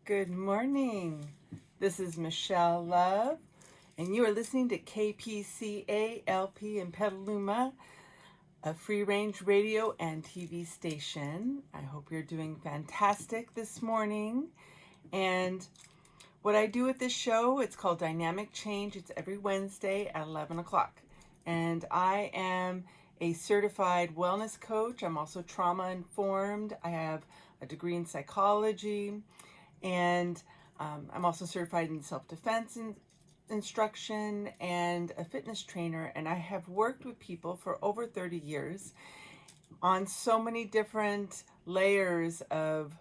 Good morning. This is Michelle Love, and you are listening to KPCA LP in Petaluma, a free range radio and TV station. I hope you're doing fantastic this morning. And what I do with this show, it's called Dynamic Change. It's every Wednesday at 11 o'clock. And I am a certified wellness coach. I'm also trauma informed. I have a degree in psychology. And I'm also certified in self-defense instruction and a fitness trainer. And I have worked with people for over 30 years on so many different layers of,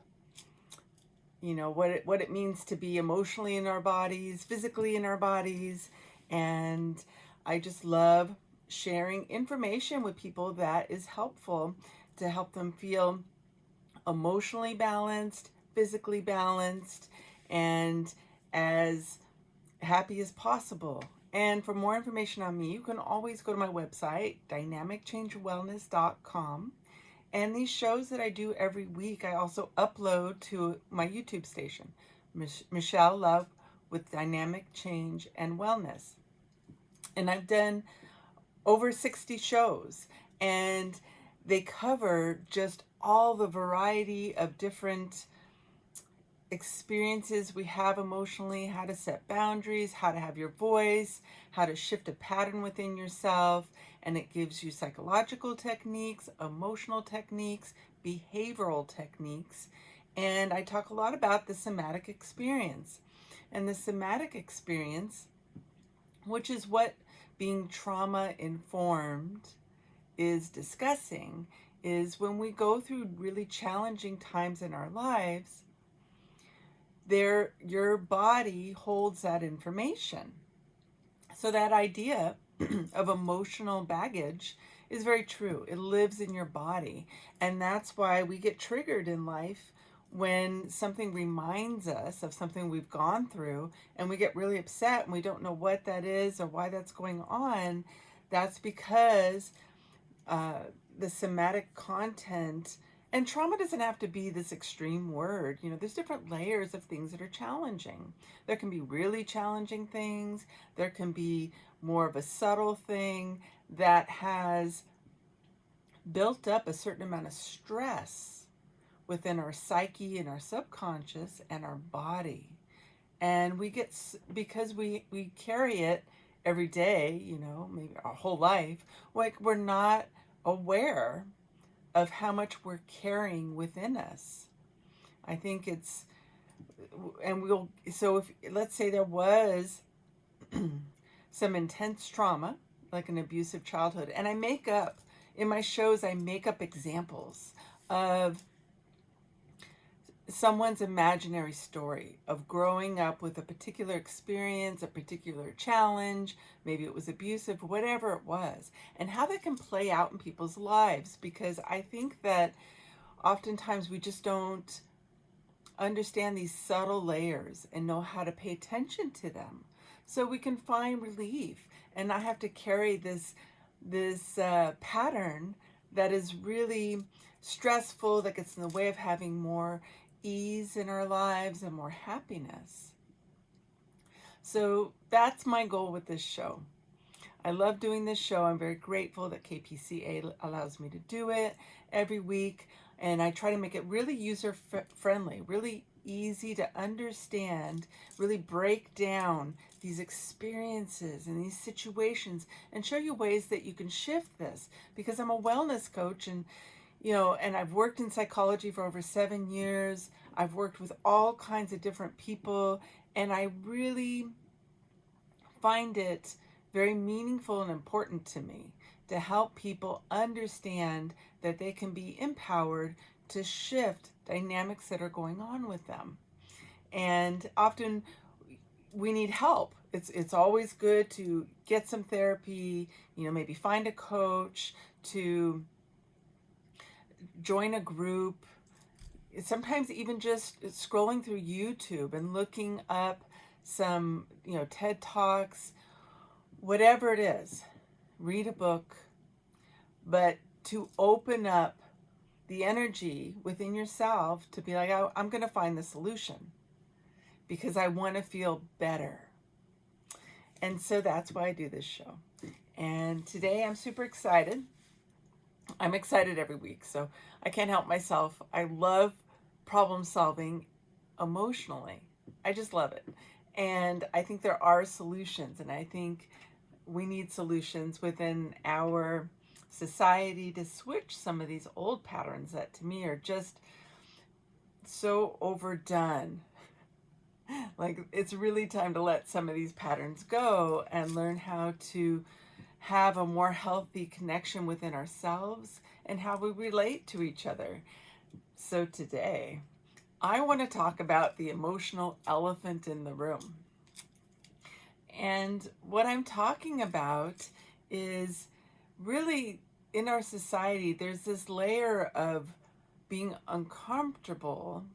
what it means to be emotionally in our bodies, physically in our bodies. And I just love sharing information with people that is helpful to help them feel emotionally balanced, physically balanced, and as happy as possible. And for more information on me, you can always go to my website, dynamicchangerwellness.com. And these shows that I do every week, I also upload to my YouTube station, Michelle Love with Dynamic Change and Wellness. And I've done over 60 shows, and they cover just all the variety of different experiences we have emotionally, how to set boundaries, how to have your voice, how to shift a pattern within yourself. And it gives you psychological techniques, emotional techniques, behavioral techniques. And I talk a lot about the somatic experience. And the somatic experience, which is what being trauma informed is discussing, is when we go through really challenging times in our lives, your body holds that information. So that idea of emotional baggage is very true. It lives in your body. And that's why we get triggered in life when something reminds us of something we've gone through, and we get really upset and we don't know what that is or why that's going on. That's because the somatic content, and trauma doesn't have to be this extreme word. There's different layers of things that are challenging. There can be really challenging things. There can be more of a subtle thing that has built up a certain amount of stress within our psyche and our subconscious and our body. And we get, because we carry it every day, maybe our whole life, like we're not aware of how much we're carrying within us. I think it's, so if, let's say there was some intense trauma, like an abusive childhood, and in my shows, I make up examples of someone's imaginary story of growing up with a particular experience, a particular challenge, maybe it was abusive, whatever it was, and how that can play out in people's lives. Because I think that oftentimes we just don't understand these subtle layers and know how to pay attention to them so we can find relief and not have to carry this pattern that is really stressful, that gets in the way of having more ease in our lives and more happiness. So that's my goal with this show. I love doing this show. I'm very grateful that KPCA allows me to do it every week. And I try to make it really user-friendly, really easy to understand, really break down these experiences and these situations and show you ways that you can shift this. Because I'm a wellness coach, and and I've worked in psychology for over 7 years. I've worked with all kinds of different people, and I really find it very meaningful and important to me to help people understand that they can be empowered to shift dynamics that are going on with them. And often we need help. It's always good to get some therapy, maybe find a coach, to join a group. Sometimes even just scrolling through YouTube and looking up some, TED Talks, whatever it is, read a book, but to open up the energy within yourself to be like, I'm going to find the solution. because I want to feel better. And so that's why I do this show. And today I'm super excited. I'm excited every week, so I can't help myself. I love problem solving emotionally. I just love it. And I think there are solutions, and I think we need solutions within our society to switch some of these old patterns that to me are just so overdone. Like, it's really time to let some of these patterns go and learn how to have a more healthy connection within ourselves and how we relate to each other. So today, I want to talk about the emotional elephant in the room. And what I'm talking about is really in our society, there's this layer of being uncomfortable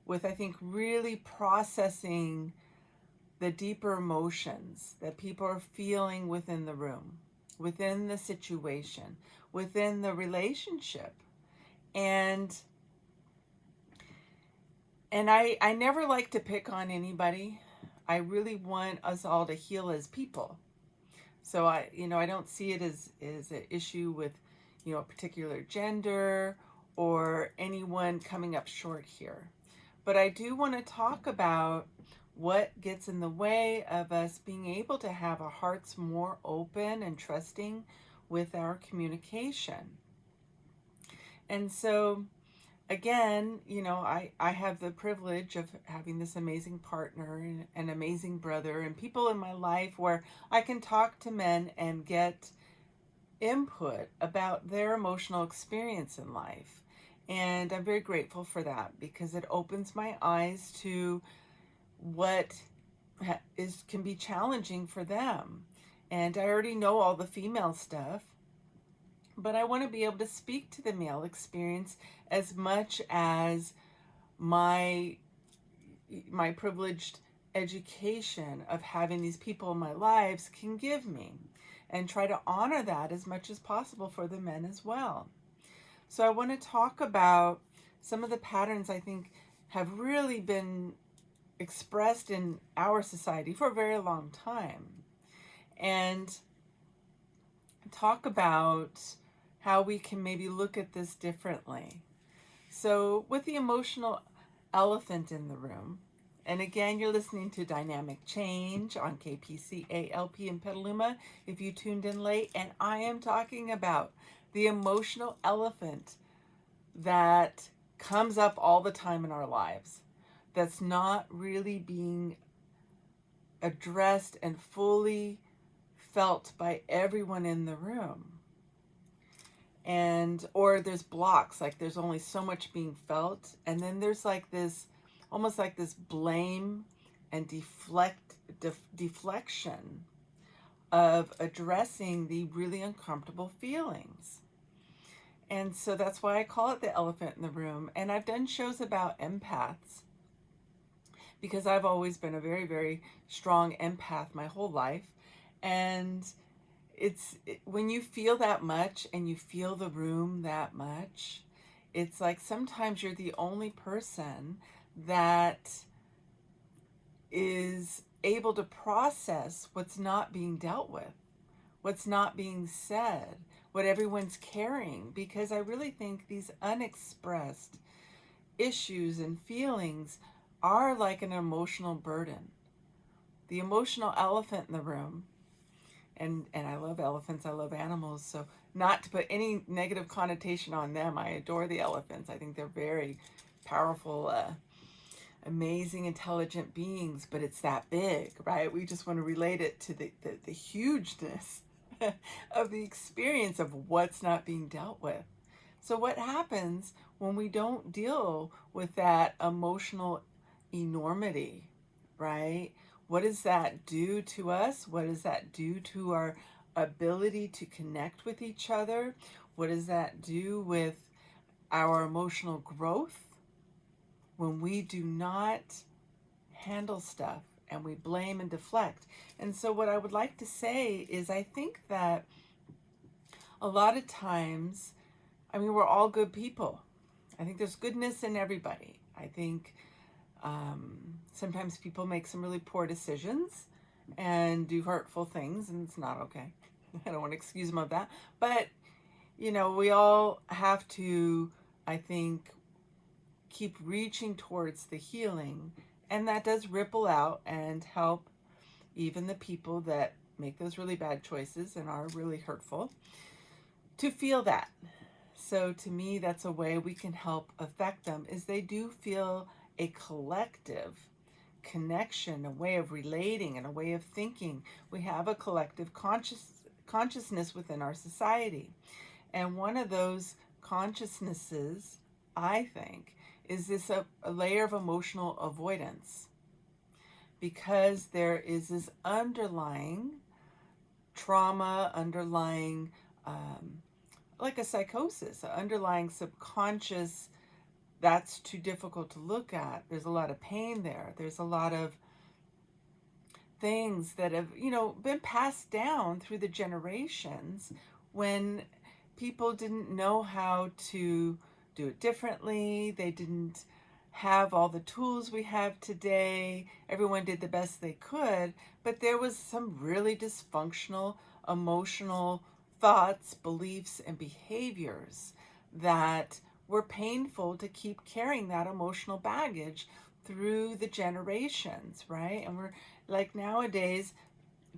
with, I think, really processing the deeper emotions that people are feeling within the room, within the situation, within the relationship. And I never like to pick on anybody. I really want us all to heal as people. So I don't see it as an issue with, a particular gender or anyone coming up short here. But I do want to talk about what gets in the way of us being able to have our hearts more open and trusting with our communication. And so, again, I have the privilege of having this amazing partner and an amazing brother and people in my life where I can talk to men and get input about their emotional experience in life. And I'm very grateful for that because it opens my eyes to what can be challenging for them. And I already know all the female stuff, but I want to be able to speak to the male experience as much as my privileged education of having these people in my lives can give me, and try to honor that as much as possible for the men as well. So I want to talk about some of the patterns I think have really been expressed in our society for a very long time, and talk about how we can maybe look at this differently. So with the emotional elephant in the room, and again, you're listening to Dynamic Change on KPCALP in Petaluma if you tuned in late, and I am talking about the emotional elephant that comes up all the time in our lives, that's not really being addressed and fully felt by everyone in the room. And or there's blocks, like there's only so much being felt, and then there's like this almost like this blame and deflection of addressing the really uncomfortable feelings. And so that's why I call it the elephant in the room. And I've done shows about empaths because I've always been a very, very strong empath my whole life. And when you feel that much and you feel the room that much, it's like sometimes you're the only person that is able to process what's not being dealt with, what's not being said, what everyone's carrying, because I really think these unexpressed issues and feelings are like an emotional burden. The emotional elephant in the room, and I love elephants, I love animals, so not to put any negative connotation on them, I adore the elephants. I think they're very powerful, amazing, intelligent beings, but it's that big, right? We just want to relate it to the hugeness of the experience of what's not being dealt with. So what happens when we don't deal with that emotional enormity, right? What does that do to us? What does that do to our ability to connect with each other? What does that do with our emotional growth when we do not handle stuff and we blame and deflect? And so what I would like to say is I think that a lot of times, we're all good people. I think there's goodness in everybody. I think Sometimes people make some really poor decisions and do hurtful things, and it's not okay. I don't want to excuse them of that. But, we all have to, I think, keep reaching towards the healing. And that does ripple out and help even the people that make those really bad choices and are really hurtful to feel that. So to me, that's a way we can help affect them, is they do feel a collective connection, a way of relating, and a way of thinking. We have a collective consciousness within our society. And one of those consciousnesses, I think, is this a layer of emotional avoidance, because there is this underlying trauma, underlying like a psychosis, an underlying subconscious that's too difficult to look at. There's a lot of pain there. There's a lot of things that have, been passed down through the generations when people didn't know how to do it differently. They didn't have all the tools we have today. Everyone did the best they could, but there was some really dysfunctional emotional thoughts, beliefs, and behaviors that were painful to keep carrying that emotional baggage through the generations, right? And we're like, nowadays,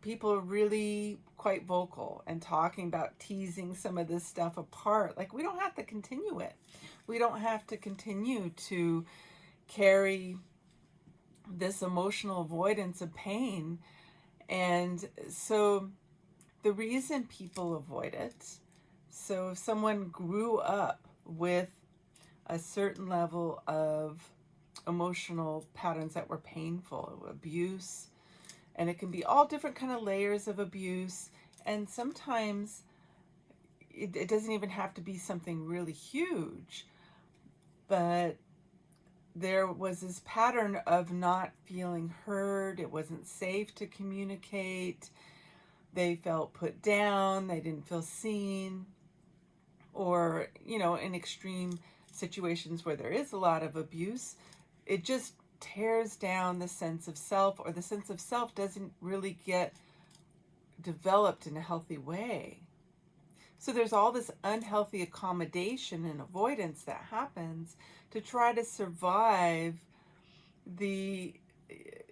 people are really quite vocal and talking about teasing some of this stuff apart. Like, we don't have to continue it. We don't have to continue to carry this emotional avoidance of pain. And so the reason people avoid it, so if someone grew up with a certain level of emotional patterns that were painful, abuse, and it can be all different kind of layers of abuse, and sometimes it doesn't even have to be something really huge, but there was this pattern of not feeling heard. It wasn't safe to communicate. They felt put down. They didn't feel seen. Or, in extreme situations where there is a lot of abuse, it just tears down the sense of self, or the sense of self doesn't really get developed in a healthy way. So there's all this unhealthy accommodation and avoidance that happens to try to survive the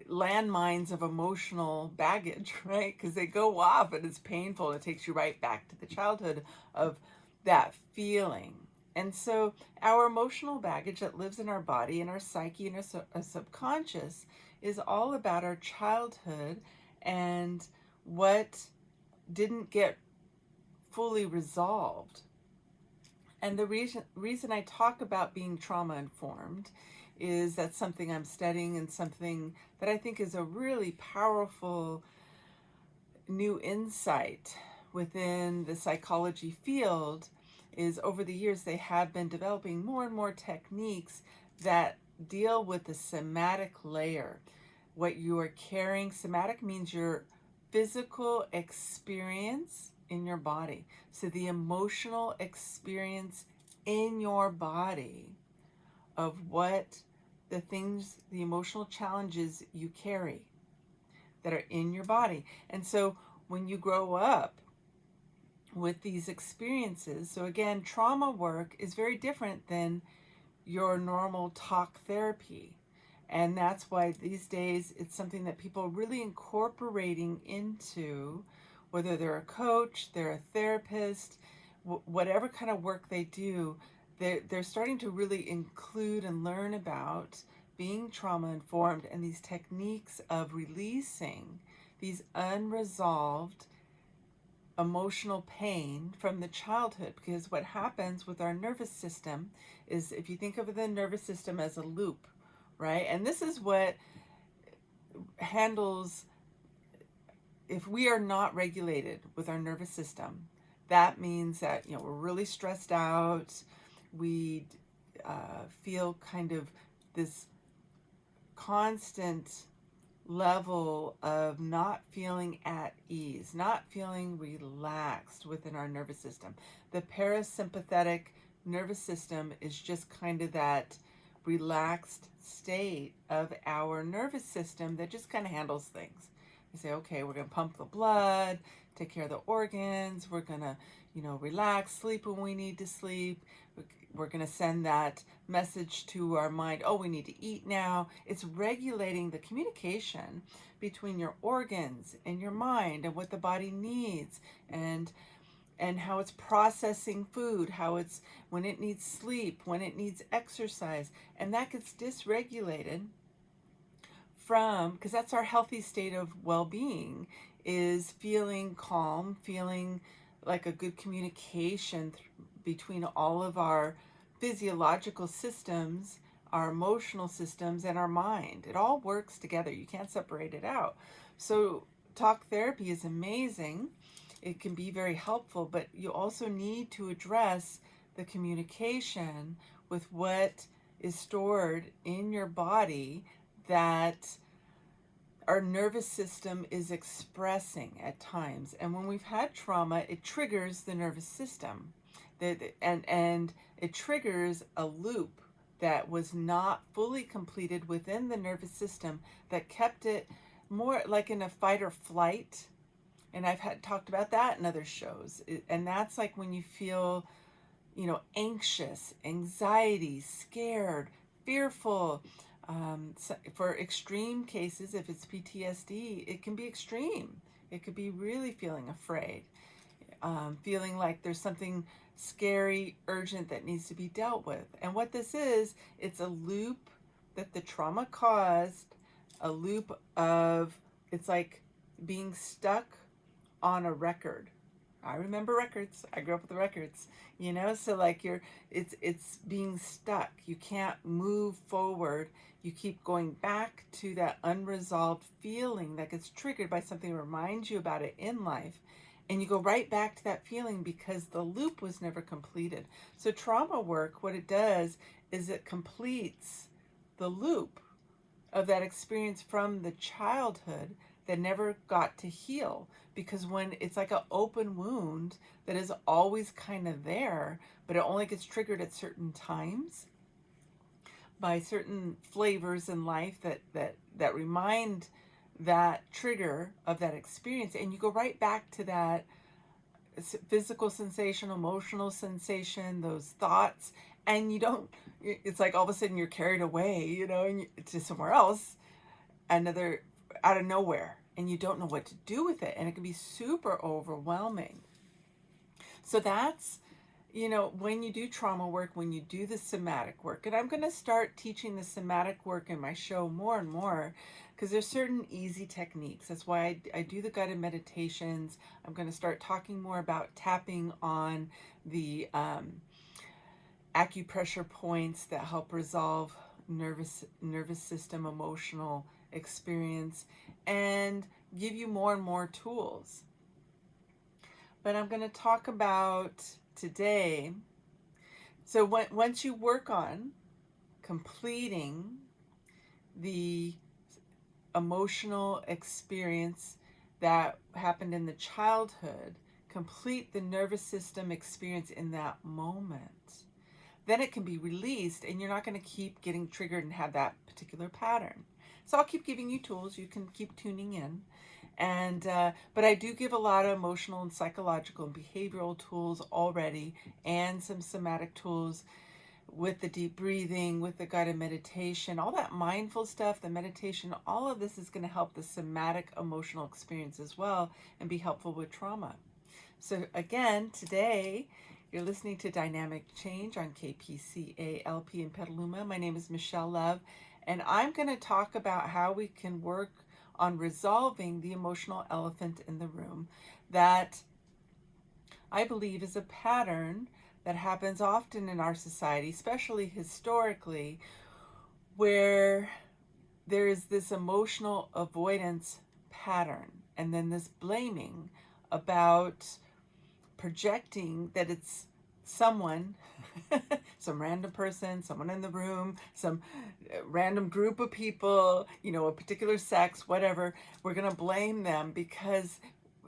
landmines of emotional baggage, right? Because they go off and it's painful. It takes you right back to the childhood of that feeling. And so our emotional baggage that lives in our body and our psyche and our subconscious is all about our childhood and what didn't get fully resolved. And the reason I talk about being trauma informed is that's something I'm studying, and something that I think is a really powerful new insight within the psychology field. Is over the years they have been developing more and more techniques that deal with the somatic layer. What you are carrying, somatic means your physical experience in your body. So the emotional experience in your body of what the things, the emotional challenges you carry that are in your body. And so when you grow up with these experiences, so again, trauma work is very different than your normal talk therapy. And that's why these days it's something that people are really incorporating into, whether they're a coach, they're a therapist, whatever kind of work they do, they're starting to really include and learn about being trauma informed and these techniques of releasing these unresolved emotional pain from the childhood. Because what happens with our nervous system is, if you think of the nervous system as a loop, right? And this is what handles, if we are not regulated with our nervous system, that means that, we're really stressed out. We feel kind of this constant level of not feeling at ease, not feeling relaxed within our nervous system. The parasympathetic nervous system is just kind of that relaxed state of our nervous system that just kind of handles things. We say, okay, we're going to pump the blood, take care of the organs, we're going to, relax, sleep when we need to sleep. We're going to send that message to our mind, oh, we need to eat now. It's regulating the communication between your organs and your mind and what the body needs, and how it's processing food, how it's when it needs sleep, when it needs exercise. And that gets dysregulated because that's our healthy state of well-being, is feeling calm, feeling like a good communication between all of our physiological systems, our emotional systems, and our mind. It all works together. You can't separate it out. So talk therapy is amazing. It can be very helpful, but you also need to address the communication with what is stored in your body that our nervous system is expressing at times. And when we've had trauma, it triggers the nervous system. And it triggers a loop that was not fully completed within the nervous system, that kept it more like in a fight or flight. And I've talked about that in other shows. And that's like when you feel, anxious, anxiety, scared, fearful. For extreme cases, if it's PTSD, it can be extreme. It could be really feeling afraid, feeling like there's something scary, urgent that needs to be dealt with. And what this is, it's a loop that the trauma caused, a loop of, it's like being stuck on a record. I remember records. I grew up with the records, so like it's being stuck. You can't move forward. You keep going back to that unresolved feeling that gets triggered by something that reminds you about it in life. And you go right back to that feeling because the loop was never completed. So trauma work, what it does is it completes the loop of that experience from the childhood that never got to heal. Because when it's like an open wound that is always kind of there, but it only gets triggered at certain times by certain flavors in life that remind that trigger of that experience, and you go right back to that physical sensation, emotional sensation, those thoughts, and it's like all of a sudden you're carried away, to somewhere else, another, out of nowhere, and you don't know what to do with it, and it can be super overwhelming. So that's, when you do trauma work, when you do the somatic work, and I'm going to start teaching the somatic work in my show more and more, because there's certain easy techniques. That's why I do the guided meditations. I'm going to start talking more about tapping on the acupressure points that help resolve nervous system, emotional experience, and give you more and more tools. But I'm going to talk about today, so once you work on completing the emotional experience that happened in the childhood, complete the nervous system experience in that moment, then it can be released, and you're not going to keep getting triggered and have that particular pattern. So I'll keep giving you tools. You can keep tuning in. And but I do give a lot of emotional and psychological and behavioral tools already, and some somatic tools with the deep breathing, with the guided meditation, all that mindful stuff, the meditation, all of this is going to help the somatic emotional experience as well and be helpful with trauma. So again, today you're listening to Dynamic Change on KPCA-LP in Petaluma. My name is Michelle Love, and I'm going to talk about how we can work on resolving the emotional elephant in the room that I believe is a pattern that happens often in our society, especially historically, where there is this emotional avoidance pattern, and then this blaming about projecting that it's someone, some random person, someone in the room, some random group of people, a particular sex, whatever. We're going to blame them because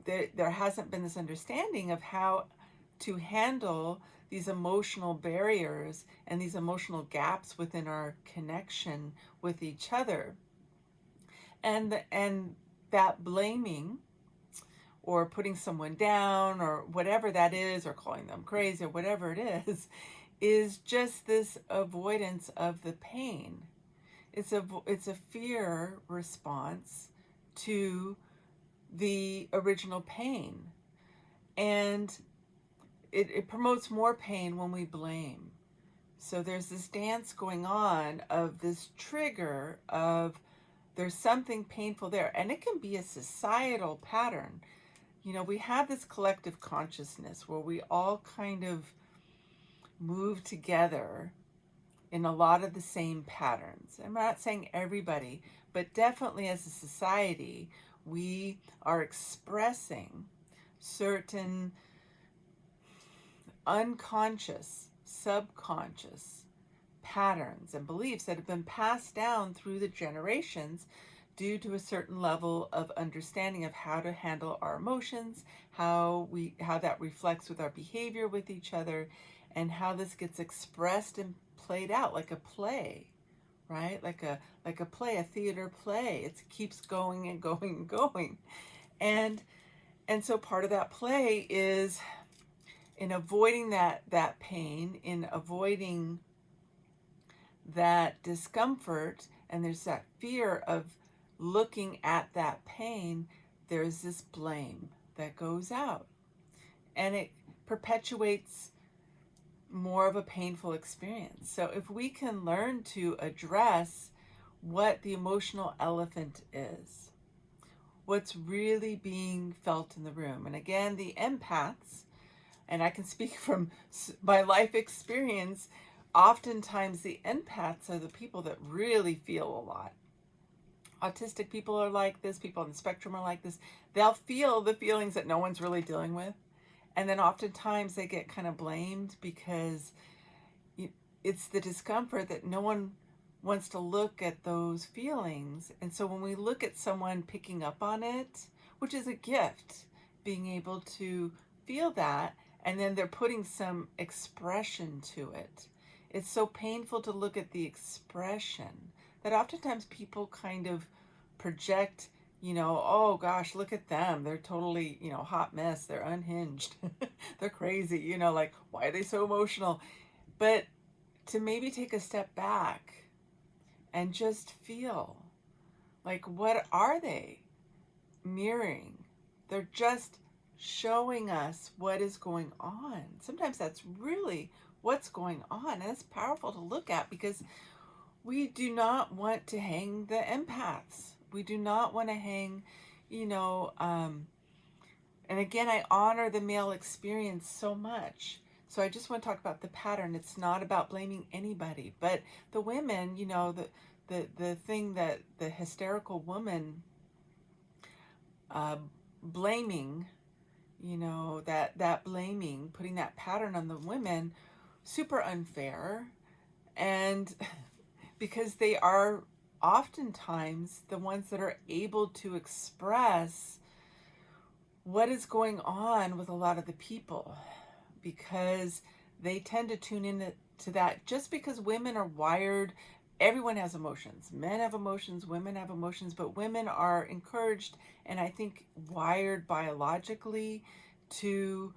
there hasn't been this understanding of how to handle these emotional barriers and these emotional gaps within our connection with each other. And that blaming or putting someone down or whatever that is, or calling them crazy or whatever it is just this avoidance of the pain. It's a fear response to the original pain. And it promotes more pain when we blame. So there's this dance going on of this trigger of there's something painful there. And it can be a societal pattern. You know, we have this collective consciousness where we all kind of move together in a lot of the same patterns. I'm not saying everybody, but definitely as a society, we are expressing certain unconscious, subconscious patterns and beliefs that have been passed down through the generations due to a certain level of understanding of how to handle our emotions, how that reflects with our behavior with each other, and how this gets expressed and played out like a play, right? Like a play, a theater play. It keeps going and going and going. And so part of that play is in avoiding that pain, in avoiding that discomfort, and there's that fear of looking at that pain, there's this blame that goes out. And it perpetuates more of a painful experience. So if we can learn to address what the emotional elephant is, what's really being felt in the room. And again, the empaths, and I can speak from my life experience, oftentimes the empaths are the people that really feel a lot. Autistic people are like this, people on the spectrum are like this. They'll feel the feelings that no one's really dealing with. And then oftentimes they get kind of blamed because it's the discomfort that no one wants to look at those feelings. And so when we look at someone picking up on it, which is a gift, being able to feel that, and then they're putting some expression to it. It's so painful to look at the expression that oftentimes people kind of project, oh gosh, look at them. They're totally, hot mess. They're unhinged. They're crazy, like, why are they so emotional? But to maybe take a step back and just feel, like, what are they mirroring? They're just showing us what is going on. Sometimes that's really what's going on. And it's powerful to look at because we do not want to hang the empaths. We do not want to hang, and again, I honor the male experience so much. So I just want to talk about the pattern. It's not about blaming anybody, but the women, the thing that the hysterical woman blaming, that blaming, putting that pattern on the women, super unfair. And because they are oftentimes the ones that are able to express what is going on with a lot of the people, because they tend to tune in to that. Just because women are wired, everyone has emotions. Men have emotions, women have emotions, but women are encouraged and I think wired biologically to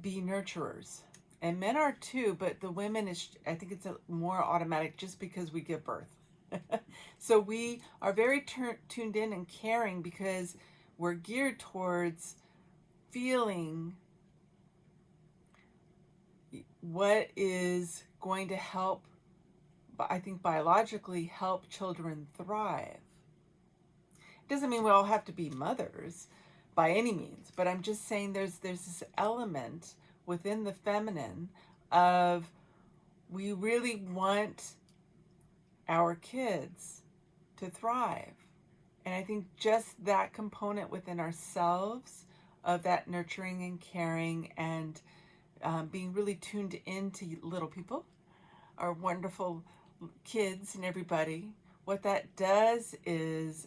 be nurturers. And men are too, but the women I think it's more automatic just because we give birth. So we are very tuned in and caring because we're geared towards feeling what is going to help, I think biologically, help children thrive. It doesn't mean we all have to be mothers by any means, but I'm just saying there's this element within the feminine of we really want our kids to thrive. And I think just that component within ourselves of that nurturing and caring and being really tuned into little people, our wonderful kids and everybody, what that does is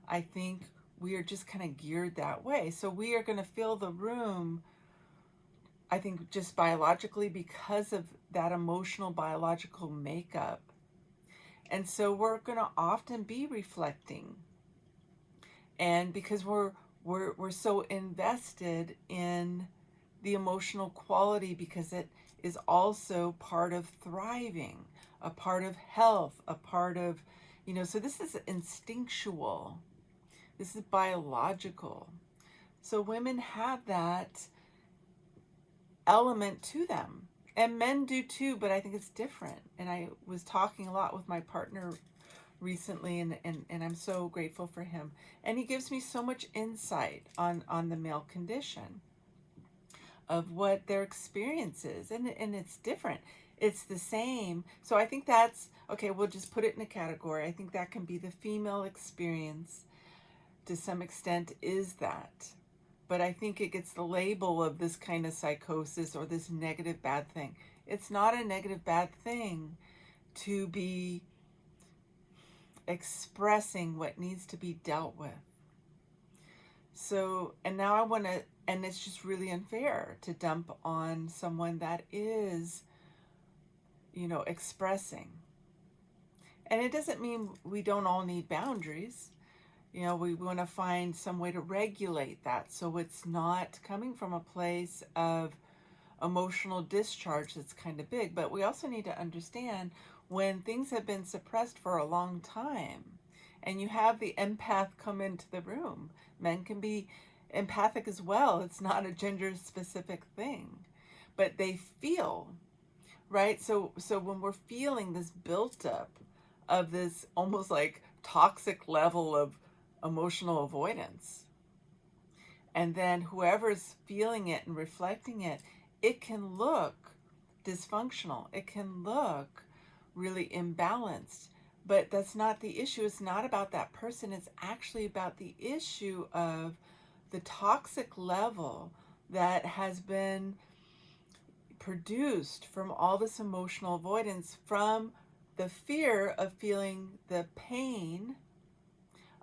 I think we are just kind of geared that way. So we are going to fill the room I think just biologically, because of that emotional biological makeup. And so we're going to often be reflecting, and because we're so invested in the emotional quality, because it is also part of thriving, a part of health, a part of, so this is instinctual, this is biological. So women have that element to them, and men do too, but I think it's different. And I was talking a lot with my partner recently, and I'm so grateful for him, and he gives me so much insight on the male condition, of what their experience is, and it's different, it's the same. So I think that's okay, we'll just put it in a category. I think that can be the female experience to some extent, is that, but I think it gets the label of this kind of psychosis or this negative bad thing. It's not a negative bad thing to be expressing what needs to be dealt with. So, and now I want to, and it's just really unfair to dump on someone that is, expressing. And it doesn't mean we don't all need boundaries. We want to find some way to regulate that, so it's not coming from a place of emotional discharge that's kind of big. But we also need to understand when things have been suppressed for a long time, and you have the empath come into the room. Men can be empathic as well. It's not a gender specific thing, but they feel, right? So when we're feeling this built up of this almost like toxic level of emotional avoidance, and then whoever's feeling it and reflecting it, it can look dysfunctional, it can look really imbalanced, but that's not the issue. It's not about that person, it's actually about the issue of the toxic level that has been produced from all this emotional avoidance, from the fear of feeling the pain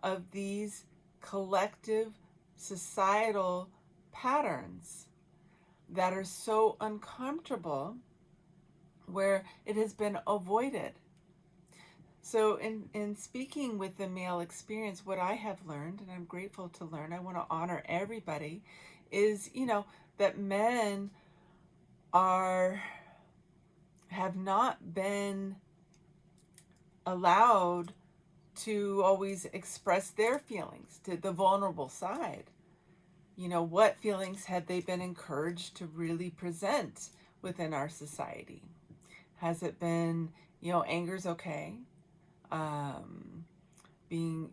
of these collective societal patterns that are so uncomfortable, where it has been avoided. So in speaking with the male experience, what I have learned, and I'm grateful to learn, I want to honor everybody, is, that men have not been allowed to always express their feelings to the vulnerable side. What feelings had they been encouraged to really present within our society? Has it been, anger's okay? Being,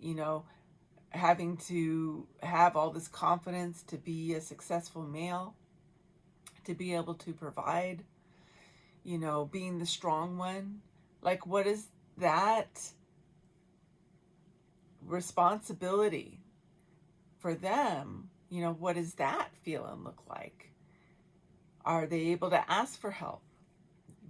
having to have all this confidence to be a successful male, to be able to provide, being the strong one. Like, what is that responsibility for them? What does that feel and look like? Are they able to ask for help?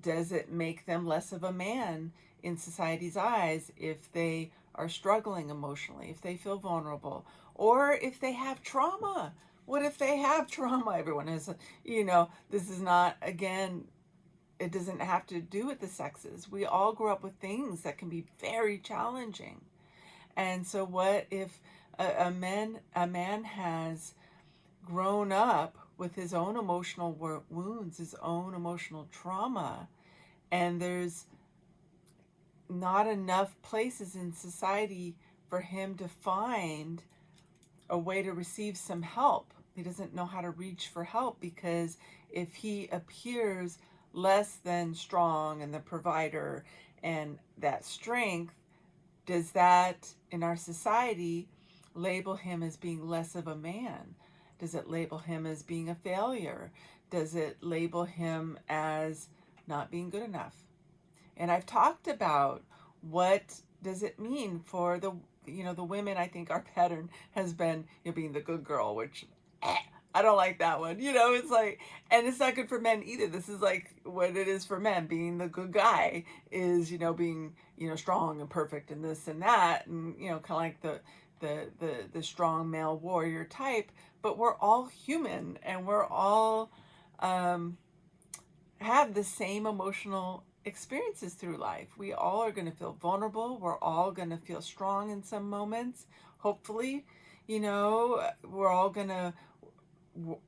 Does it make them less of a man in society's eyes if they are struggling emotionally, if they feel vulnerable, or if they have trauma? What if they have trauma? Everyone has, this is not, again, it doesn't have to do with the sexes. We all grow up with things that can be very challenging. And so what if a man has grown up with his own emotional wounds, his own emotional trauma, and there's not enough places in society for him to find a way to receive some help. He doesn't know how to reach for help, because if he appears less than strong and the provider and that strength, does that in our society label him as being less of a man? Does it label him as being a failure? Does it label him as not being good enough? And I've talked about what does it mean for the women. I think our pattern has been, being the good girl, which I don't like that one. It's like, and it's not good for men either. This is like what it is for men. Being the good guy is, being, strong and perfect and this and that, and, kind of like the strong male warrior type. But we're all human, and we're all um, have the same emotional experiences through life. We all are going to feel vulnerable. We're all going to feel strong in some moments. Hopefully, we're all going to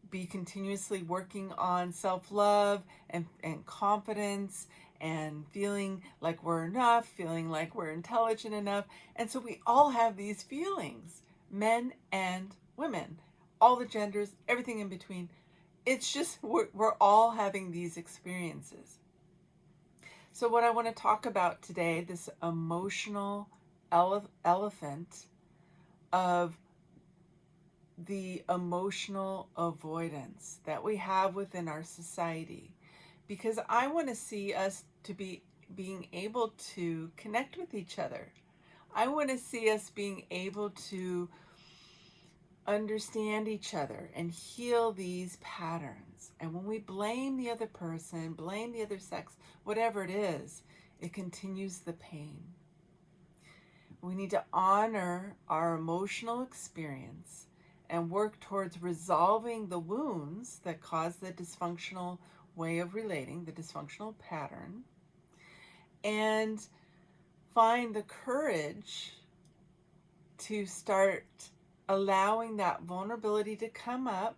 be continuously working on self-love and confidence and feeling like we're enough, feeling like we're intelligent enough. And so we all have these feelings, men and women, all the genders, everything in between. It's just we're all having these experiences. So what I want to talk about today, this emotional elephant of the emotional avoidance that we have within our society, because I want to see us to be being able to connect with each other. I want to see us being able to understand each other and heal these patterns. And when we blame the other person, blame the other sex, whatever it is, it continues the pain. We need to honor our emotional experience and work towards resolving the wounds that cause the dysfunctional way of relating, the dysfunctional pattern, and find the courage to start allowing that vulnerability to come up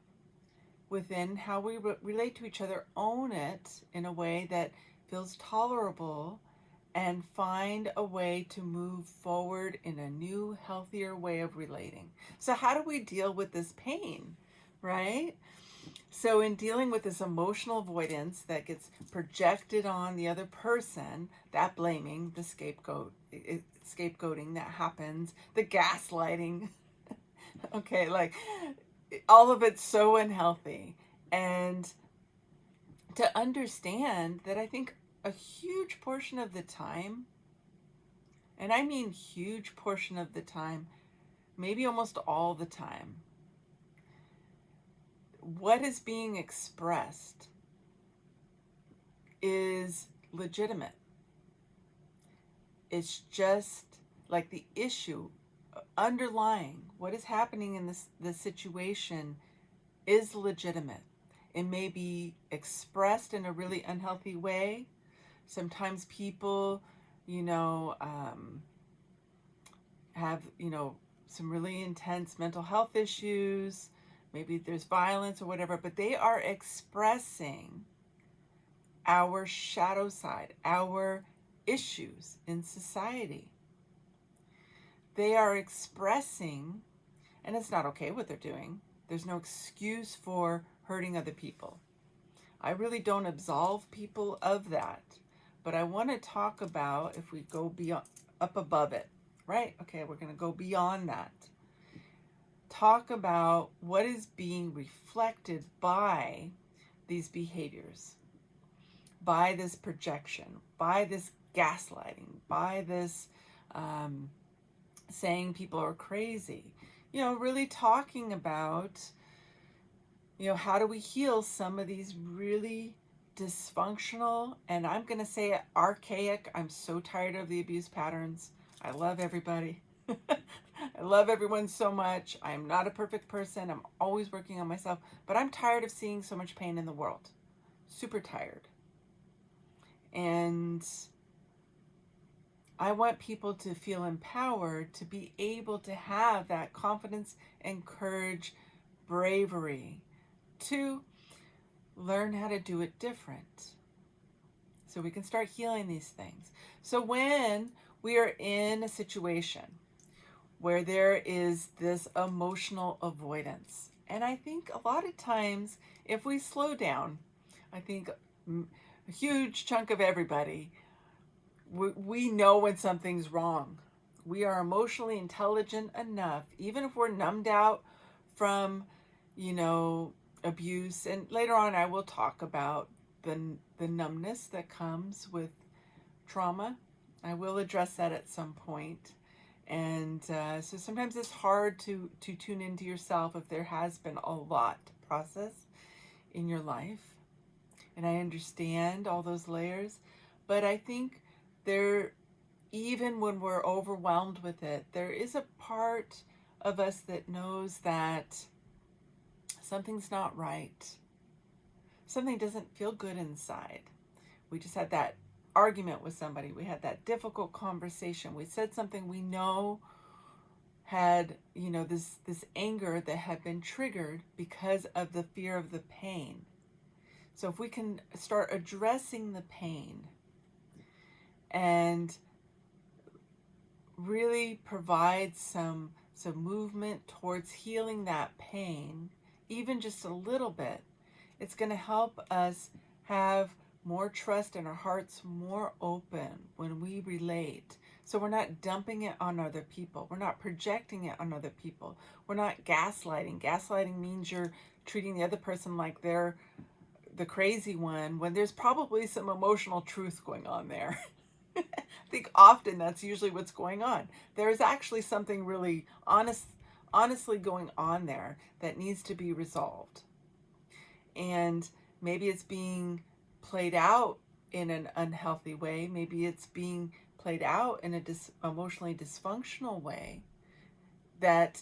within how we relate to each other, own it in a way that feels tolerable, and find a way to move forward in a new, healthier way of relating. So how do we deal with this pain, right? So in dealing with this emotional avoidance that gets projected on the other person, that blaming, the scapegoating that happens, the gaslighting, okay, like all of it's so unhealthy. And to understand that I think a huge portion of the time, and I mean huge portion of the time, maybe almost all the time, what is being expressed is legitimate. It's just like the issue underlying what is happening in this situation is legitimate. It may be expressed in a really unhealthy way. Sometimes people, have, some really intense mental health issues. Maybe there's violence or whatever, but they are expressing our shadow side, our issues in society. They are expressing, and it's not okay what they're doing. There's no excuse for hurting other people. I really don't absolve people of that, but I want to talk about, if we go beyond, up above it, right? Okay, we're going to go beyond that. Talk about what is being reflected by these behaviors, by this projection, by this gaslighting, by this saying people are crazy. Really talking about, how do we heal some of these really dysfunctional, and I'm going to say archaic. I'm so tired of the abuse patterns. I love everybody. I love everyone so much. I am not a perfect person. I'm always working on myself, but I'm tired of seeing so much pain in the world. Super tired. And I want people to feel empowered to be able to have that confidence and courage, bravery, to learn how to do it different. So we can start healing these things. So when we are in a situation where there is this emotional avoidance, and I think a lot of times if we slow down, I think a huge chunk of everybody, we know when something's wrong. We are emotionally intelligent enough, even if we're numbed out from, abuse. And later on, I will talk about the numbness that comes with trauma. I will address that at some point. And so sometimes it's hard to tune into yourself if there has been a lot to process in your life. And I understand all those layers. But I think even when we're overwhelmed with it, there is a part of us that knows that something's not right. something doesn't feel good inside. We just had that argument with somebody. We had that difficult conversation. We said something we know had, this anger that had been triggered because of the fear of the pain. So if we can start addressing the pain and really provide some movement towards healing that pain, even just a little bit, it's going to help us have more trust and our hearts more open when we relate. So we're not dumping it on other people. We're not projecting it on other people. We're not gaslighting. Gaslighting means you're treating the other person like they're the crazy one when there's probably some emotional truth going on there. I think often that's usually what's going on. There's actually something really honestly going on there that needs to be resolved. And maybe it's being played out in an unhealthy way. Maybe it's being played out in a emotionally dysfunctional way that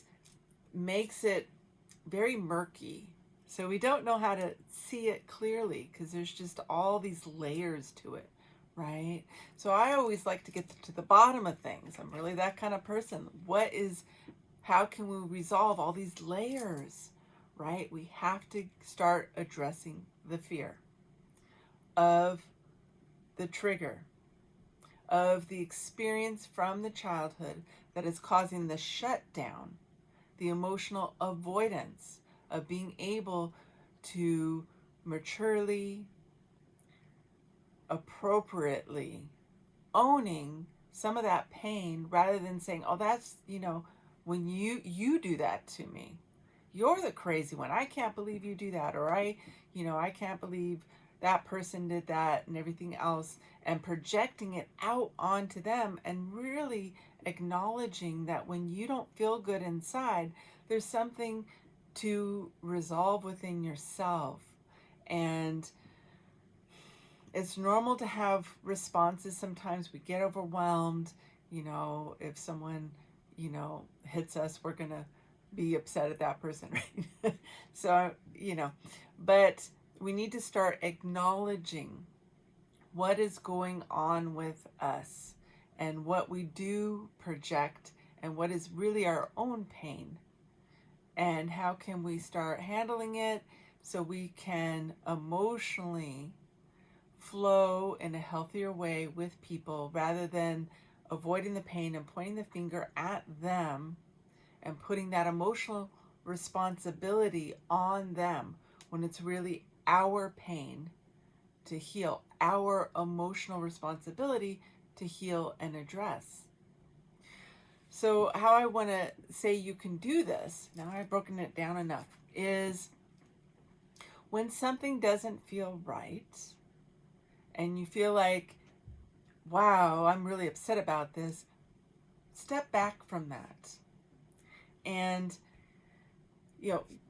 makes it very murky. So we don't know how to see it clearly because there's just all these layers to it, right? So I always like to get to the bottom of things. I'm really that kind of person. How can we resolve all these layers, right? We have to start addressing the fear of the trigger, of the experience from the childhood that is causing the shutdown, the emotional avoidance of being able to maturely, appropriately owning some of that pain rather than saying, oh, that's, when you do that to me, you're the crazy one. I can't believe you do that. Or I can't believe that person did that and everything else, and projecting it out onto them and really acknowledging that when you don't feel good inside, there's something to resolve within yourself. And it's normal to have responses. Sometimes we get overwhelmed. If someone, hits us, we're going to be upset at that person, right? So, but we need to start acknowledging what is going on with us and what we do project and what is really our own pain. And how can we start handling it so we can emotionally flow in a healthier way with people rather than avoiding the pain and pointing the finger at them and putting that emotional responsibility on them when it's really our pain to heal, our emotional responsibility to heal and address. So how I want to say you can do this, now I've broken it down enough, is when something doesn't feel right and you feel like, wow, I'm really upset about this, step back from that. And,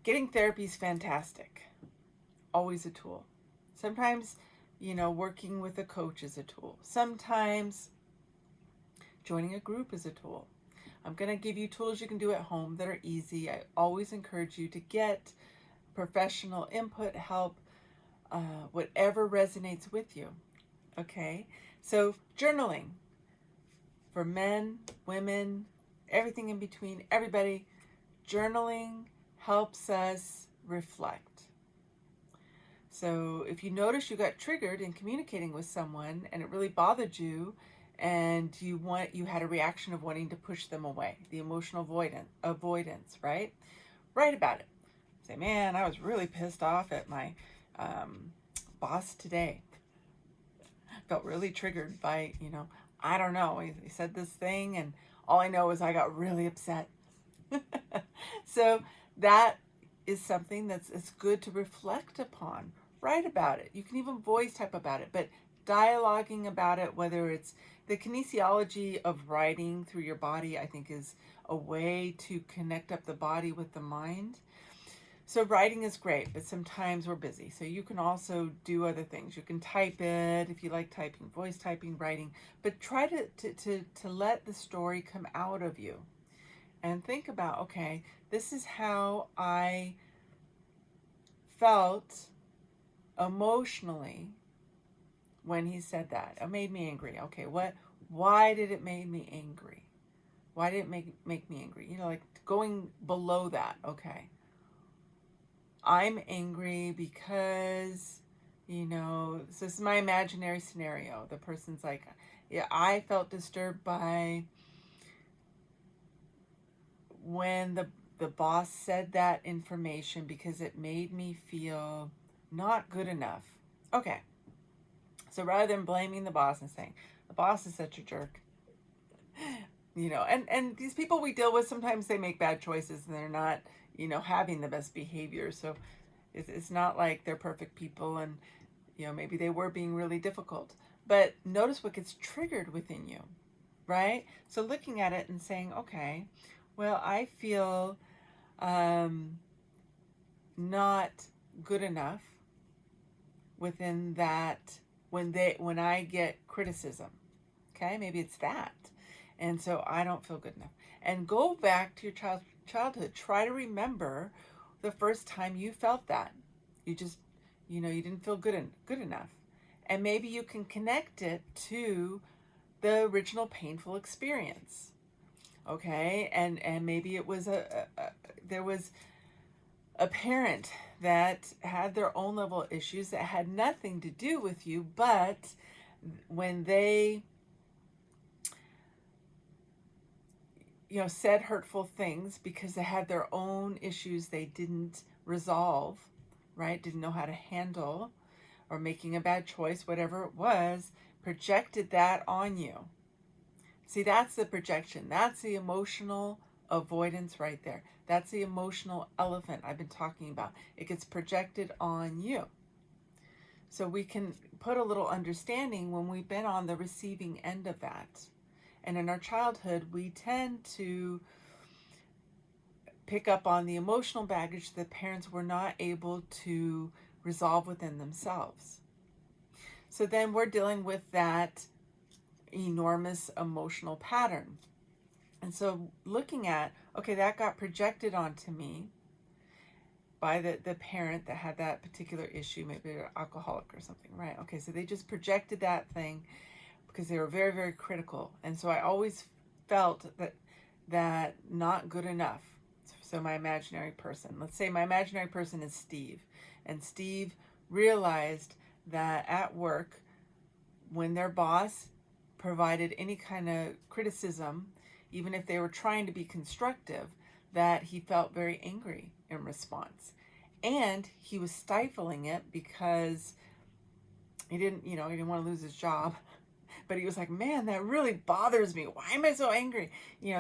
getting therapy is fantastic. Always a tool. Sometimes, working with a coach is a tool. Sometimes joining a group is a tool. I'm going to give you tools you can do at home that are easy. I always encourage you to get professional input, help, whatever resonates with you. Okay? So journaling for men, women, everything in between, everybody, journaling helps us reflect. So if you notice you got triggered in communicating with someone and it really bothered you and you had a reaction of wanting to push them away, the emotional avoidance, right? Write about it. Say, man, I was really pissed off at my boss today. Felt really triggered by, I don't know, he said this thing and all I know is I got really upset. So that is something it's good to reflect upon. Write about it. You can even voice type about it, but dialoguing about it, whether it's the kinesiology of writing through your body, I think is a way to connect up the body with the mind. So writing is great, but sometimes we're busy. So you can also do other things. You can type it if you like typing, voice typing, writing, but try to let the story come out of you and think about, okay, this is how I felt emotionally when he said that. It made me angry. Okay, why did it make me angry? Why did it make me angry? Like going below that. Okay. I'm angry because, so this is my imaginary scenario. The person's like, yeah, I felt disturbed by when the boss said that information because it made me feel not good enough. Okay. So rather than blaming the boss and saying, the boss is such a jerk, and these people we deal with, sometimes they make bad choices and they're not, having the best behavior. So it's not like they're perfect people, and, maybe they were being really difficult. But notice what gets triggered within you, right? So looking at it and saying, okay, well, I feel not good enough within that when I get criticism. Okay, maybe it's that. And so I don't feel good enough. And go back to your childhood. Try to remember the first time you felt that. You just, you didn't feel good enough. And maybe you can connect it to the original painful experience. Okay, and maybe it was there was a parent that had their own level of issues that had nothing to do with you, but when they said hurtful things because they had their own issues they didn't resolve, right? Didn't know how to handle, or making a bad choice, whatever it was, projected that on you. See, that's the projection. That's the emotional avoidance right there. That's the emotional elephant I've been talking about. It gets projected on you. So we can put a little understanding when we've been on the receiving end of that. And in our childhood, we tend to pick up on the emotional baggage that parents were not able to resolve within themselves. So then we're dealing with that enormous emotional pattern. And so looking at, okay, that got projected onto me by the parent that had that particular issue, maybe they're alcoholic or something, right? Okay, so they just projected that thing because they were very, very critical. And so I always felt that not good enough. So my imaginary person, let's say my imaginary person is Steve, and Steve realized that at work, when their boss provided any kind of criticism, even if they were trying to be constructive, that he felt very angry in response. And he was stifling it because he didn't want to lose his job. But he was like, man, that really bothers me. Why am I so angry?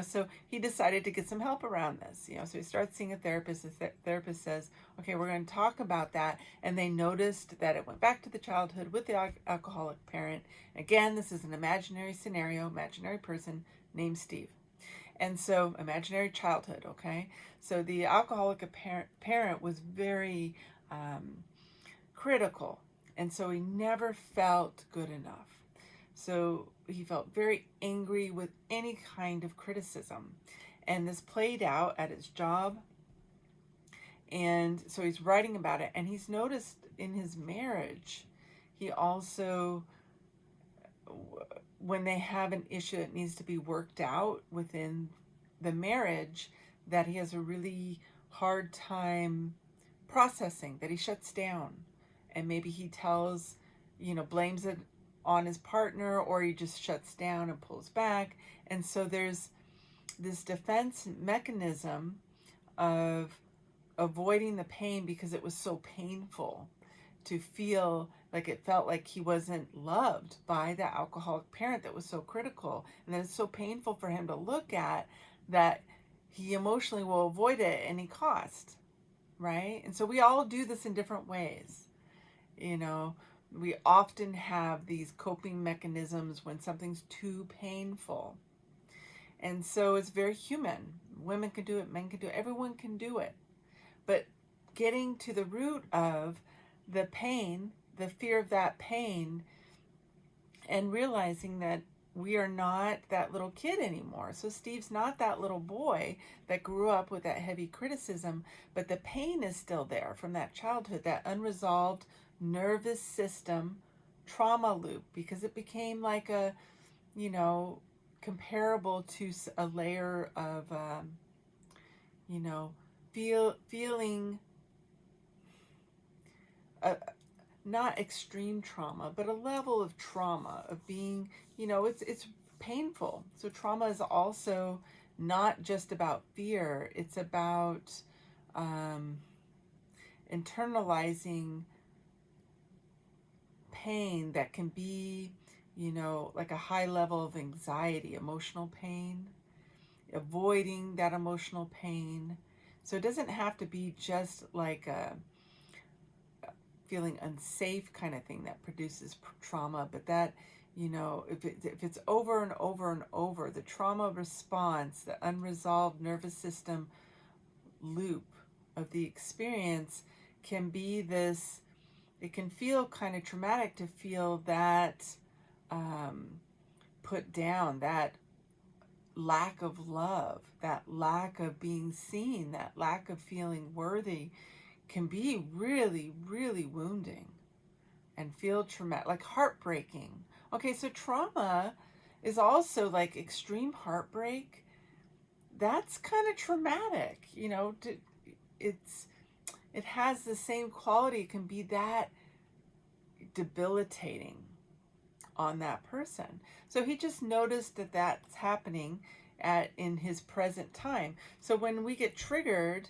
So he decided to get some help around this. So he starts seeing a therapist. The therapist says, okay, we're going to talk about that. And they noticed that it went back to the childhood with the alcoholic parent. Again, this is an imaginary scenario, imaginary person named Steve. And so imaginary childhood, okay? So the alcoholic parent was very critical. And so he never felt good enough. So he felt very angry with any kind of criticism. And this played out at his job. And so he's writing about it. And he's noticed in his marriage, he also, when they have an issue that needs to be worked out within the marriage, that he has a really hard time processing, that he shuts down. And maybe he blames it on his partner, or he just shuts down and pulls back. And so there's this defense mechanism of avoiding the pain because it was so painful to feel like it felt like he wasn't loved by the alcoholic parent that was so critical. And then it's so painful for him to look at that he emotionally will avoid it at any cost, right? And so we all do this in different ways. We often have these coping mechanisms when something's too painful. And so it's very human. Women can do it, men can do it, everyone can do it. But getting to the root of the pain, the fear of that pain, and realizing that we are not that little kid anymore. So Steve's not that little boy that grew up with that heavy criticism, but the pain is still there from that childhood, that unresolved nervous system trauma loop, because it became like a, you know, comparable to a layer of, you know, feeling a, not extreme trauma, but a level of trauma of being, you know, it's painful. So trauma is also not just about fear. It's about internalizing pain that can be, you know, like a high level of anxiety, emotional pain, avoiding that emotional pain. So it doesn't have to be just like a feeling unsafe kind of thing that produces trauma, but that, you know, if it's over and over and over, the trauma response, the unresolved nervous system loop of the experience can be this, it can feel kind of traumatic to feel that put down, that lack of love, that lack of being seen, that lack of feeling worthy can be really, really wounding and feel traumatic, like heartbreaking. Okay, so trauma is also like extreme heartbreak. That's kind of traumatic, you know. It has the same quality. It can be that debilitating on that person. So he just noticed that that's happening in his present time. So when we get triggered,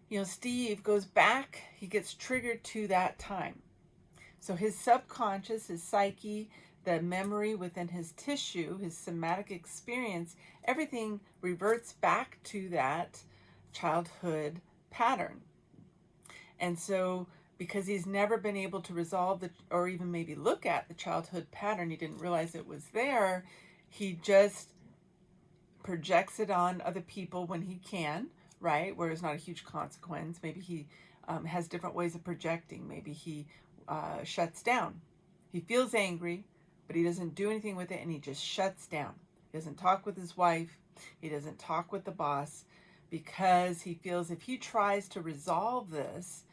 you know, Steve goes back, he gets triggered to that time. So his subconscious, his psyche, the memory within his tissue, his somatic experience, everything reverts back to that childhood pattern. And so because he's never been able to resolve or even maybe look at the childhood pattern, he didn't realize it was there, he just projects it on other people when he can, right? Where it's not a huge consequence. Maybe he has different ways of projecting. Maybe he shuts down. He feels angry, but he doesn't do anything with it, and he just shuts down. He doesn't talk with his wife. He doesn't talk with the boss, because he feels if he tries to resolve this,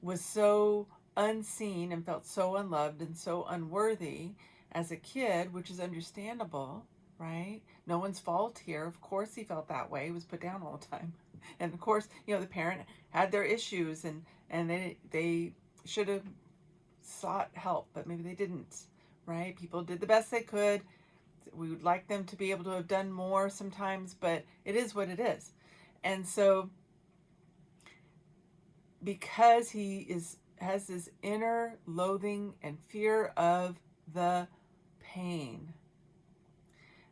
was so unseen and felt so unloved and so unworthy as a kid, which is understandable, right? No one's fault here. Of course he felt that way. He was put down all the time. And of course, you know, the parent had their issues, and they should have sought help, but maybe they didn't, right? People did the best they could. We would like them to be able to have done more sometimes, but it is what it is. And so because he has this inner loathing and fear of the pain,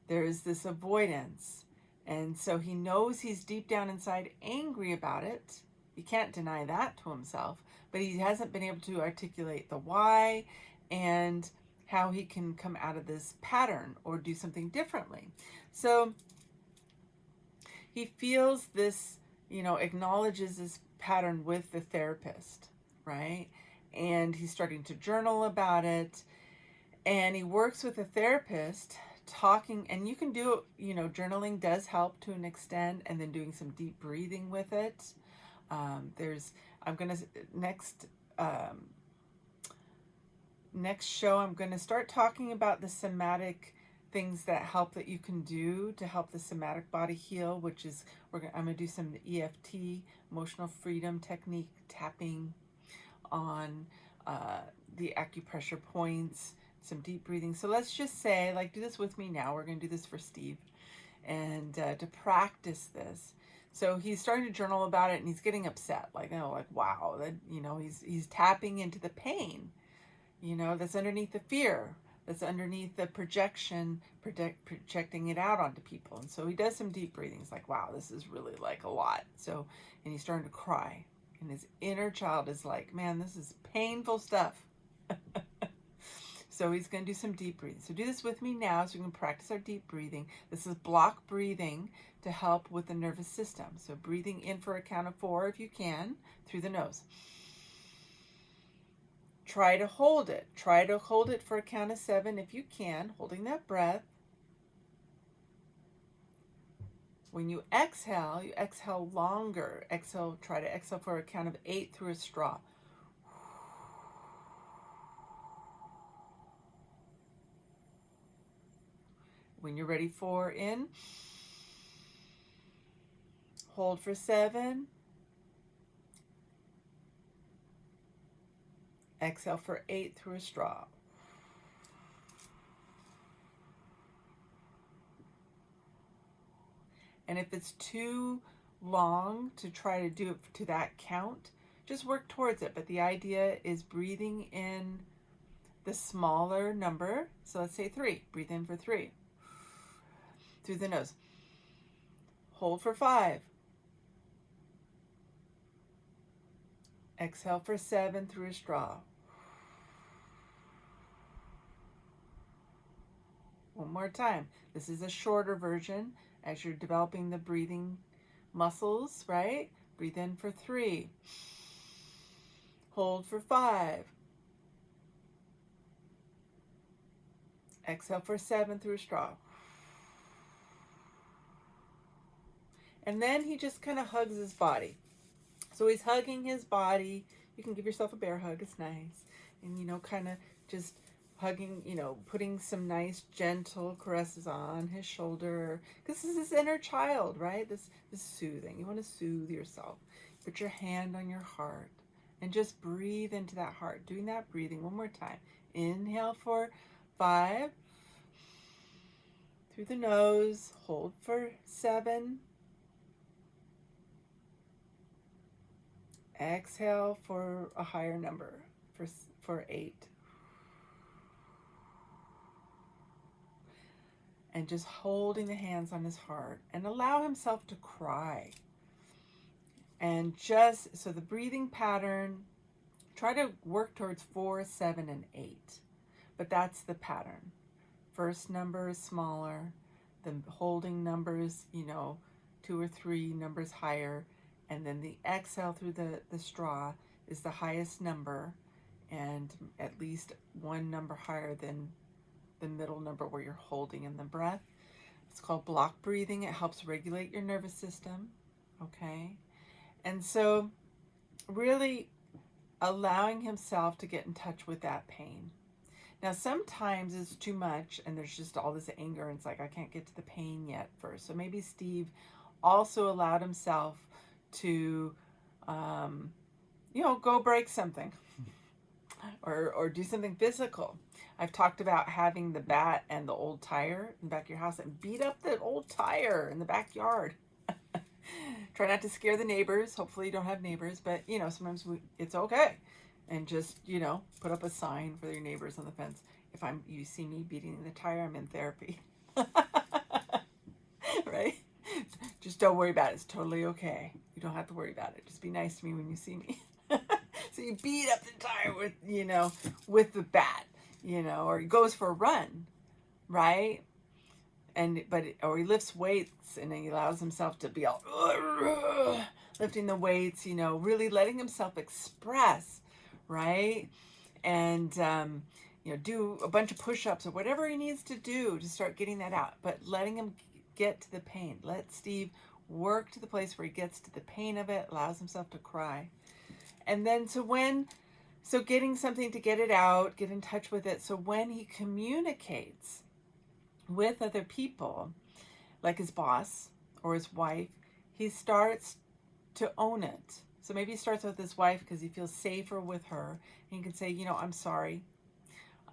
there is this avoidance. And so he knows he's deep down inside angry about it. He can't deny that to himself, but he hasn't been able to articulate the why and how he can come out of this pattern or do something differently. So he feels this, you know, acknowledges this pattern with the therapist, right? And he's starting to journal about it. And he works with a therapist talking, and you can do, you know, journaling does help to an extent, and then doing some deep breathing with it. Next show, I'm going to start talking about the somatic things that help that you can do to help the somatic body heal, which is, I'm going to do some EFT, emotional freedom technique, tapping on the acupressure points, some deep breathing. So let's just say, like, do this with me now. We're going to do this for Steve, and to practice this. So he's starting to journal about it, and he's getting upset, like, oh, like, wow, that, you know, he's tapping into the pain, you know, that's underneath the fear, that's underneath the projecting it out onto people. And so he does some deep breathing. It's like, wow, this is really like a lot. So, and he's starting to cry, and his inner child is like, man, this is painful stuff. So he's going to do some deep breathing. So do this with me now, so we can practice our deep breathing. This is block breathing to help with the nervous system. So breathing in for a count of 4 if you can, through the nose. Try to hold it. Try to hold it for a count of 7 if you can, holding that breath. When you exhale longer. Try to exhale for a count of 8 through a straw. When you're ready, 4 in. Hold for 7. Exhale for 8 through a straw. And if it's too long to try to do it to that count, just work towards it. But the idea is breathing in the smaller number. So let's say 3. Breathe in for 3 through the nose. Hold for 5. Exhale for 7 through a straw. One more time. This is a shorter version as you're developing the breathing muscles, right? Breathe in for 3. Hold for 5. Exhale for 7 through a straw. And then he just kind of hugs his body. So he's hugging his body. You can give yourself a bear hug. It's nice. And, kind of just hugging, putting some nice gentle caresses on his shoulder. Because this is his inner child, right? This is soothing. You want to soothe yourself. Put your hand on your heart and just breathe into that heart. Doing that breathing one more time. Inhale for 5. Through the nose. Hold for 7. Exhale for a higher number, for 8. And just holding the hands on his heart and allow himself to cry. And so the breathing pattern, try to work towards 4, 7, and 8. But that's the pattern. First number is smaller. The holding numbers, 2 or 3 numbers higher. And then the exhale through the straw is the highest number and at least 1 number higher than the middle number where you're holding in the breath. It's called block breathing. It helps regulate your nervous system, okay? And so really allowing himself to get in touch with that pain. Now, sometimes it's too much and there's just all this anger and it's like, I can't get to the pain yet first. So maybe Steve also allowed himself to, go break something or do something physical. I've talked about having the bat and the old tire in the back of your house and beat up the old tire in the backyard. Try not to scare the neighbors. Hopefully you don't have neighbors, but sometimes it's okay. And just, put up a sign for your neighbors on the fence. If you see me beating the tire, I'm in therapy. Right? Just don't worry about it. It's totally okay. You don't have to worry about it. Just be nice to me when you see me. So you beat up the tire with the bat, or he goes for a run, right? Or he lifts weights and he allows himself to be all lifting the weights, really letting himself express, right? And do a bunch of push-ups or whatever he needs to do to start getting that out, but letting him get to the pain. Let Steve work to the place where he gets to the pain of it, allows himself to cry. And then so getting something to get it out, get in touch with it. So when he communicates with other people, like his boss or his wife, he starts to own it. So maybe he starts with his wife because he feels safer with her. And he can say, I'm sorry.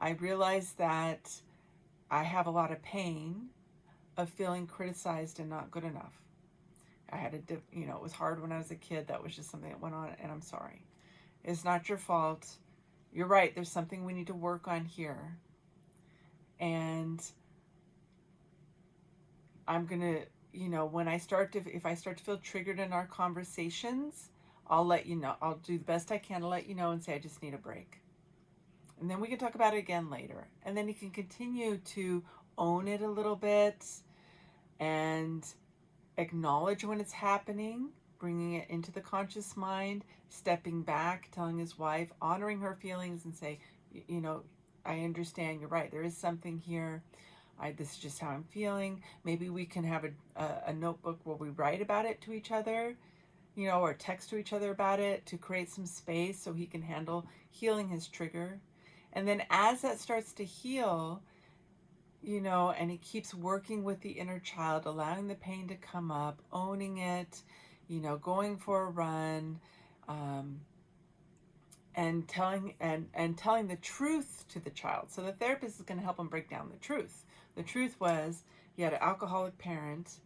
I realize that I have a lot of pain of feeling criticized and not good enough. I had it was hard when I was a kid. That was just something that went on, and I'm sorry. It's not your fault. You're right. There's something we need to work on here. And I'm going to, if I start to feel triggered in our conversations, I'll let you know. I'll do the best I can to let you know and say, I just need a break. And then we can talk about it again later. And then you can continue to own it a little bit and acknowledge when it's happening, bringing it into the conscious mind, stepping back, telling his wife, honoring her feelings and say, I understand, you're right. There is something here. This is just how I'm feeling. Maybe we can have a notebook where we write about it to each other, or text to each other about it to create some space so he can handle healing his trigger. And then as that starts to heal, and he keeps working with the inner child, allowing the pain to come up, owning it, going for a run, um, and telling the truth to the child. So the therapist is going to help him break down the truth. The truth was he had an alcoholic parent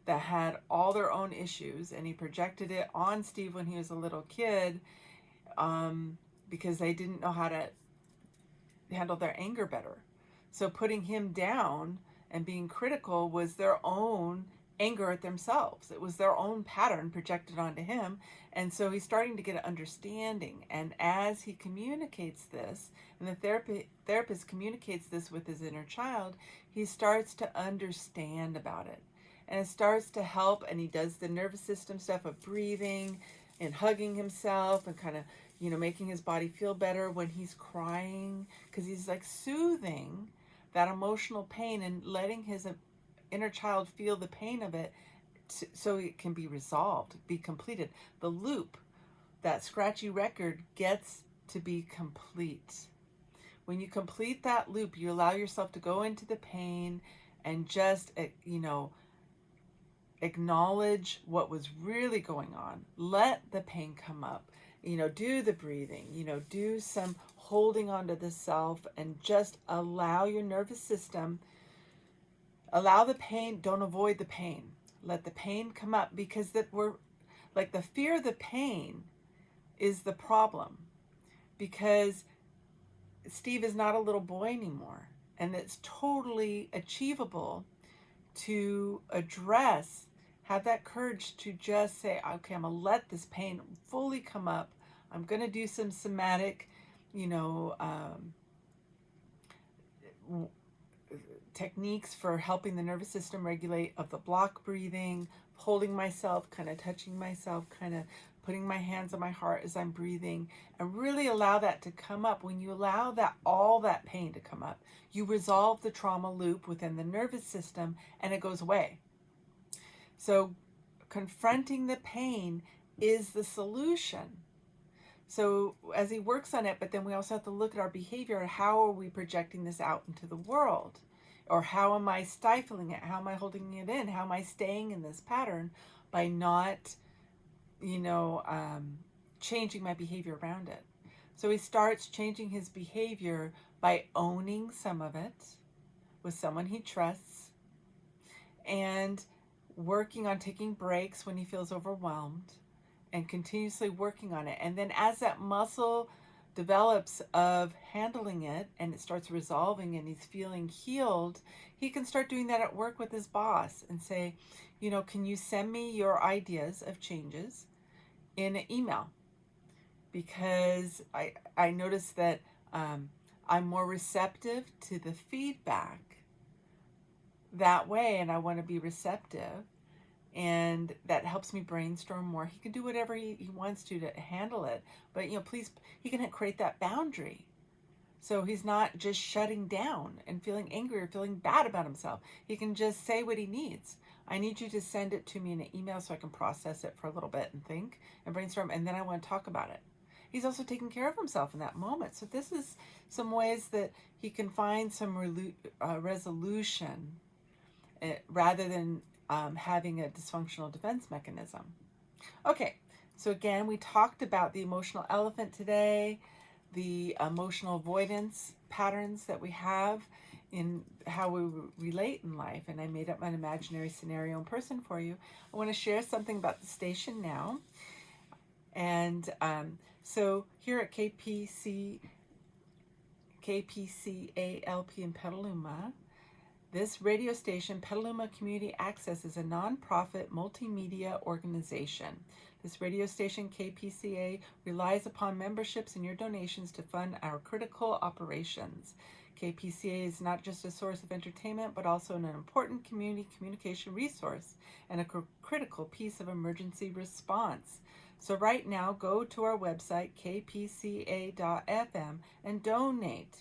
that had all their own issues, and he projected it on Steve when he was a little kid, because they didn't know how to handle their anger better. So putting him down and being critical was their own anger at themselves. It was their own pattern projected onto him. And so he's starting to get an understanding. And as he communicates this, and the therapist communicates this with his inner child, he starts to understand about it. And it starts to help, and he does the nervous system stuff of breathing and hugging himself and kind of, making his body feel better when he's crying, because he's like soothing that emotional pain and letting his inner child feel the pain of it, so it can be resolved, be completed. The loop, that scratchy record, gets to be complete. When you complete that loop, you allow yourself to go into the pain and just, acknowledge what was really going on. Let the pain come up. Do the breathing, do some holding onto the self, and just allow your nervous system, allow the pain, don't avoid the pain. Let the pain come up, because the fear of the pain is the problem, because Steve is not a little boy anymore, and it's totally achievable to address, have that courage to just say, okay, I'm going to let this pain fully come up. I'm going to do some somatic, techniques for helping the nervous system regulate, of the block breathing, holding myself, kind of touching myself, kind of putting my hands on my heart as I'm breathing, and really allow that to come up. When you allow all that pain to come up, you resolve the trauma loop within the nervous system, and it goes away. So confronting the pain is the solution. So as he works on it, but then we also have to look at our behavior and how are we projecting this out into the world? Or how am I stifling it? How am I holding it in? How am I staying in this pattern by not, changing my behavior around it? So he starts changing his behavior by owning some of it with someone he trusts, and working on taking breaks when he feels overwhelmed, and continuously working on it. And then as that muscle develops of handling it, and it starts resolving, and he's feeling healed, he can start doing that at work with his boss and say, can you send me your ideas of changes in an email? Because I noticed that I'm more receptive to the feedback that way, and I want to be receptive. And that helps me brainstorm more. He can do whatever he wants to handle it. But, please, he can create that boundary. So he's not just shutting down and feeling angry or feeling bad about himself. He can just say what he needs. I need you to send it to me in an email so I can process it for a little bit and think and brainstorm, and then I want to talk about it. He's also taking care of himself in that moment. So this is some ways that he can find some resolution rather than having a dysfunctional defense mechanism. Okay, so again, we talked about the emotional elephant today, the emotional avoidance patterns that we have in how we relate in life, and I made up an imaginary scenario and person for you. I want to share something about the station now. And so here at KPCALP in Petaluma, this radio station, Petaluma Community Access, is a nonprofit multimedia organization. This radio station, KPCA, relies upon memberships and your donations to fund our critical operations. KPCA is not just a source of entertainment, but also an important community communication resource and a critical piece of emergency response. So right now, go to our website, kpca.fm, and donate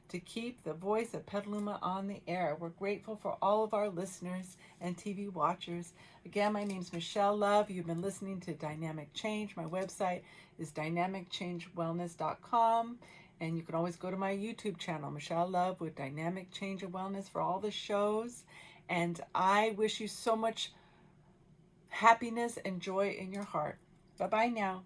to keep the voice of Petaluma on the air. We're grateful for all of our listeners and TV watchers. Again, my name is Michelle Love. You've been listening to Dynamic Change. My website is dynamicchangewellness.com. And you can always go to my YouTube channel, Michelle Love with Dynamic Change and Wellness, for all the shows. And I wish you so much happiness and joy in your heart. Bye-bye now.